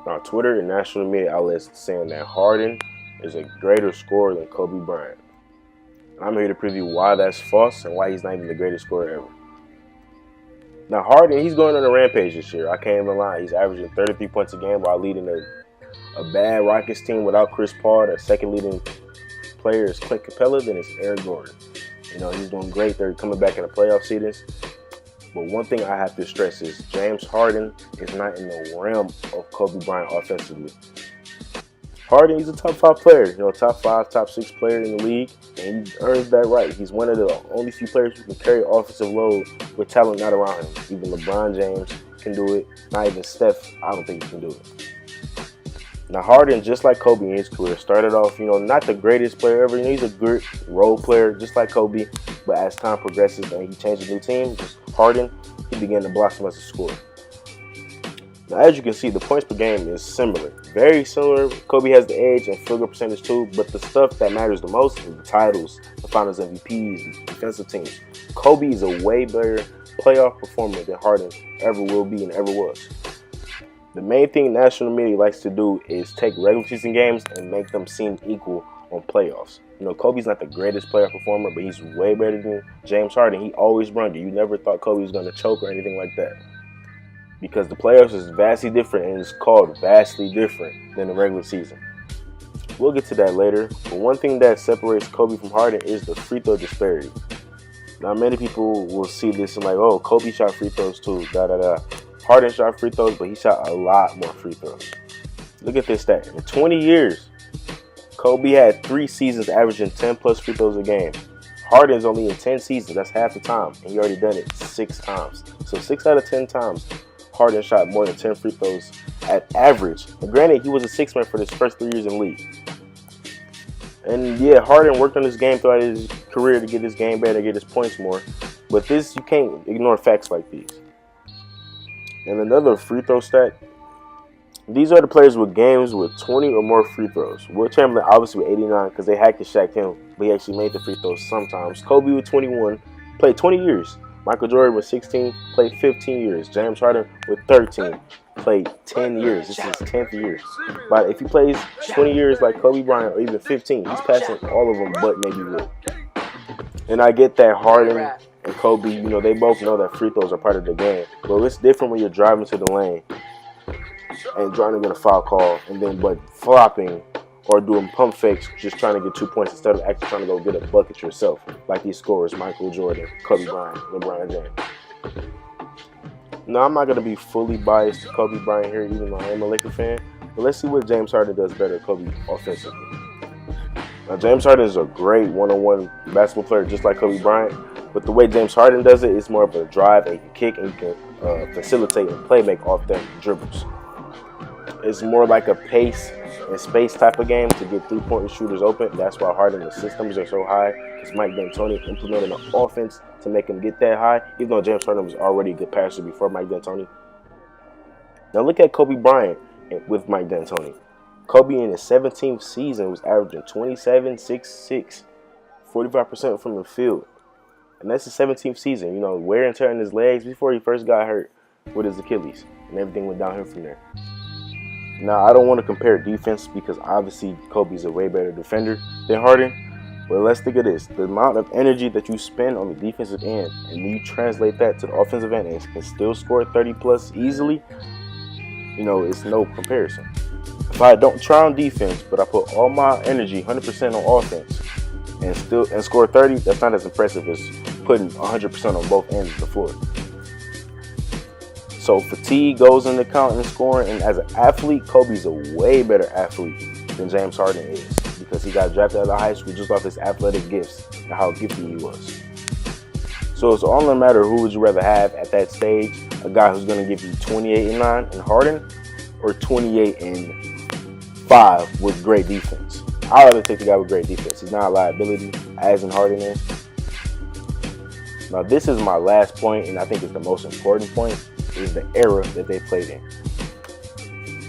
Now, Twitter and national media outlets saying that Harden is a greater scorer than Kobe Bryant. And I'm here to preview why that's false and why he's not even the greatest scorer ever. Now, Harden, he's going on a rampage this year. I can't even lie. He's averaging 33 points a game while leading a bad Rockets team without Chris Paul. Their second leading player is Clint Capella, then it's Aaron Gordon. He's doing great. They're coming back in the playoff series. But one thing I have to stress is James Harden is not in the realm of Kobe Bryant offensively. Harden, he's a top 5 player, top 5, top 6 player in the league, and he earns that right. He's one of the only few players who can carry offensive load with talent not around him. Even LeBron James can do it. Not even Steph, I don't think he can do it. Now, Harden, just like Kobe in his career, started off, not the greatest player ever. He's a good role player, just like Kobe. But as time progresses and he changed a new team, Harden, he began to blossom as a scorer. Now, as you can see, the points per game is similar. Very similar. Kobe has the edge and field goal percentage too, but the stuff that matters the most is the titles, the finals MVPs, the defensive teams. Kobe is a way better playoff performer than Harden ever will be and ever was. The main thing national media likes to do is take regular season games and make them seem equal on playoffs. Kobe's not the greatest playoff performer, but he's way better than James Harden. He always brung it. You never thought Kobe was going to choke or anything like that. Because the playoffs is vastly different, and it's called vastly different than the regular season. We'll get to that later, but one thing that separates Kobe from Harden is the free throw disparity. Now, many people will see this and like, oh, Kobe shot free throws too, Harden shot free throws, but he shot a lot more free throws. Look at this stat. In 20 years, Kobe had 3 seasons averaging 10-plus free throws a game. Harden's only in 10 seasons. That's half the time, and he already done it 6 times. So 6 out of 10 times, Harden shot more than 10 free throws at average. And granted, he was a 6-man for his first 3 years in the league. And yeah, Harden worked on his game throughout his career to get his game better, get his points more. But this, you can't ignore facts like these. And another free throw stat. These are the players with games with 20 or more free throws. Will Chamberlain obviously with 89 because they hacked and shacked him, but he actually made the free throws sometimes. Kobe with 21, played 20 years. Michael Jordan with 16, played 15 years. James Harden with 13, played 10 years. This is his 10th year. But if he plays 20 years like Kobe Bryant or even 15, he's passing all of them but maybe Will. And I get that Harden and Kobe, they both know that free throws are part of the game. But it's different when you're driving to the lane and trying to get a foul call but flopping or doing pump fakes, just trying to get 2 points instead of actually trying to go get a bucket yourself, like these scorers, Michael Jordan, Kobe Bryant, LeBron James. Now, I'm not going to be fully biased to Kobe Bryant here, even though I am a Laker fan, but let's see what James Harden does better than Kobe offensively. Now, James Harden is a great one-on-one basketball player, just like Kobe Bryant, but the way James Harden does it is more of a drive, and you can kick, and you can facilitate and play make off them dribbles. It's more like a pace and space type of game to get three-point shooters open. That's why Harden's systems are so high, because Mike D'Antoni implemented an offense to make him get that high, even though James Harden was already a good passer before Mike D'Antoni. Now look at Kobe Bryant with Mike D'Antoni. Kobe in his 17th season was averaging 27, 6, 6, 45% from the field. And that's his 17th season. Wear and tear in his legs before he first got hurt with his Achilles. And everything went downhill from there. Now, I don't want to compare defense because obviously Kobe's a way better defender than Harden. But let's think of this. The amount of energy that you spend on the defensive end and then you translate that to the offensive end and can still score 30-plus easily, it's no comparison. If I don't try on defense, but I put all my energy 100% on offense and score 30, that's not as impressive as putting 100% on both ends of the floor. So fatigue goes into account in scoring, and as an athlete, Kobe's a way better athlete than James Harden is because he got drafted out of high school just off his athletic gifts and how gifted he was. So it's all no matter who would you rather have at that stage, a guy who's going to give you 28 and 9 in Harden or 28 and 5 with great defense. I'd rather take the guy with great defense. He's not a liability, as in Harden is. Now this is my last point, and I think it's the most important point, is the era that they played in.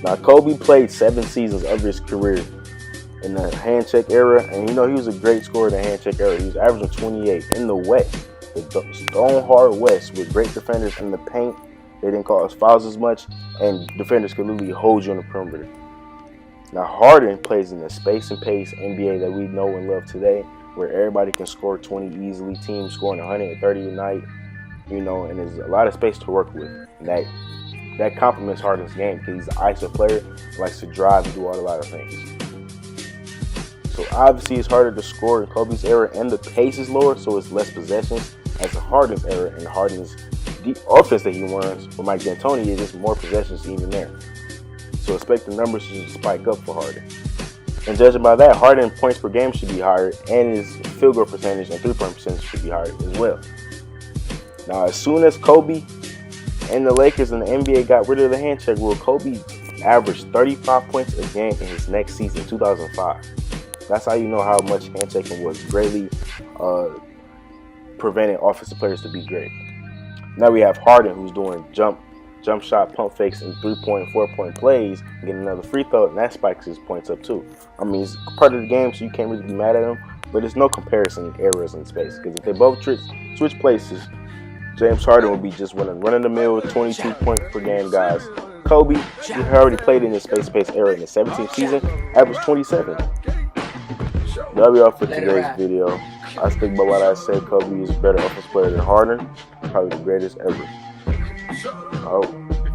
Now Kobe played 7 seasons of his career in the hand check era, and he was a great scorer in the hand check era. He was averaging 28 in the West, the stone hard West with great defenders in the paint They didn't cause fouls as much, and defenders could literally hold you on the perimeter. Now, Harden plays in the space and pace NBA that we know and love today, where everybody can score 20 easily, teams scoring 130 a night, and there's a lot of space to work with. And that complements Harden's game because he's an ISO player, likes to drive and do a lot of things. So obviously it's harder to score in Kobe's era, and the pace is lower, so it's less possessions as in Harden's era, and Harden's offense that he runs with Mike D'Antoni is just more possessions even there. So expect the numbers to spike up for Harden. And judging by that, Harden points per game should be higher, and his field goal percentage and three-point percentage should be higher as well. Now, as soon as Kobe and the Lakers and the NBA got rid of the hand check rule, Kobe averaged 35 points a game in his next season, 2005. That's how you know how much hand checking was greatly preventing offensive players to be great. Now we have Harden, who's doing jump shot, pump fakes, and 3-point, 4-point plays, and getting another free throw, and that spikes his points up too. I mean, it's part of the game, so you can't really be mad at him, but there's no comparison errors in space, because if they both switch places, James Harden would be just running the mill, 22 point per game guys. Kobe, he already played in the space era in the 17th season, averaged 27. That'll be all for today's video. I stick by what I say. Kobe is a better offensive player than Harden, probably the greatest ever. I hope.